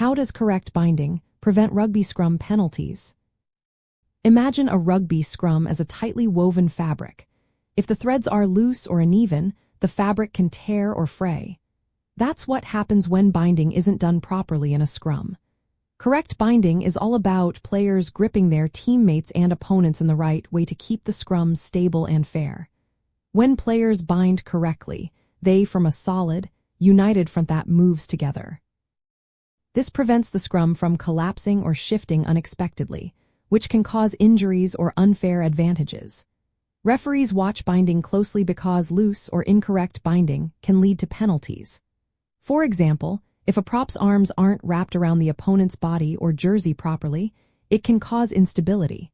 How does correct binding prevent rugby scrum penalties? Imagine a rugby scrum as a tightly woven fabric. If the threads are loose or uneven, the fabric can tear or fray. That's what happens when binding isn't done properly in a scrum. Correct binding is all about players gripping their teammates and opponents in the right way to keep the scrum stable and fair. When players bind correctly, they form a solid, united front that moves together. This prevents the scrum from collapsing or shifting unexpectedly, which can cause injuries or unfair advantages. Referees watch binding closely because loose or incorrect binding can lead to penalties. For example, if a prop's arms aren't wrapped around the opponent's body or jersey properly, it can cause instability.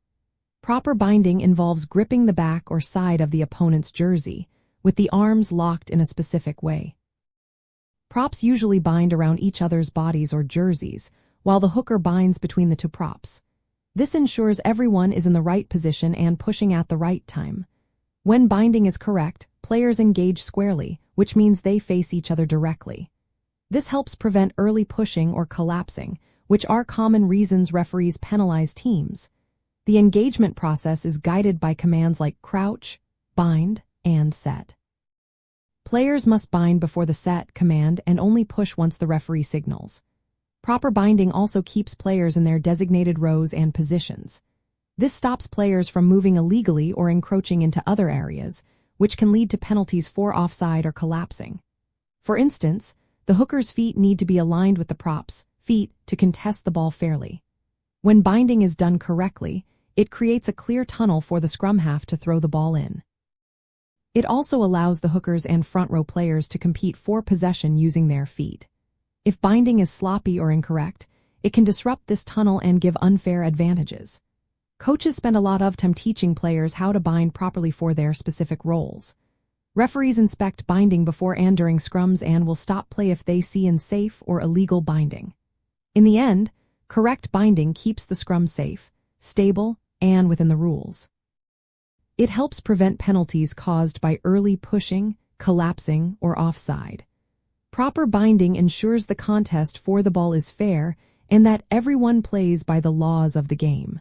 Proper binding involves gripping the back or side of the opponent's jersey, with the arms locked in a specific way. Props usually bind around each other's bodies or jerseys, while the hooker binds between the two props. This ensures everyone is in the right position and pushing at the right time. When binding is correct, players engage squarely, which means they face each other directly. This helps prevent early pushing or collapsing, which are common reasons referees penalize teams. The engagement process is guided by commands like crouch, bind, and set. Players must bind before the set command and only push once the referee signals. Proper binding also keeps players in their designated rows and positions. This stops players from moving illegally or encroaching into other areas, which can lead to penalties for offside or collapsing. For instance, the hooker's feet need to be aligned with the prop's feet to contest the ball fairly. When binding is done correctly, it creates a clear tunnel for the scrum half to throw the ball in. It also allows the hookers and front row players to compete for possession using their feet. If binding is sloppy or incorrect, it can disrupt this tunnel and give unfair advantages. Coaches spend a lot of time teaching players how to bind properly for their specific roles. Referees inspect binding before and during scrums and will stop play if they see unsafe or illegal binding. In the end, correct binding keeps the scrum safe, stable, and within the rules. It helps prevent penalties caused by early pushing, collapsing, or offside. Proper binding ensures the contest for the ball is fair and that everyone plays by the laws of the game.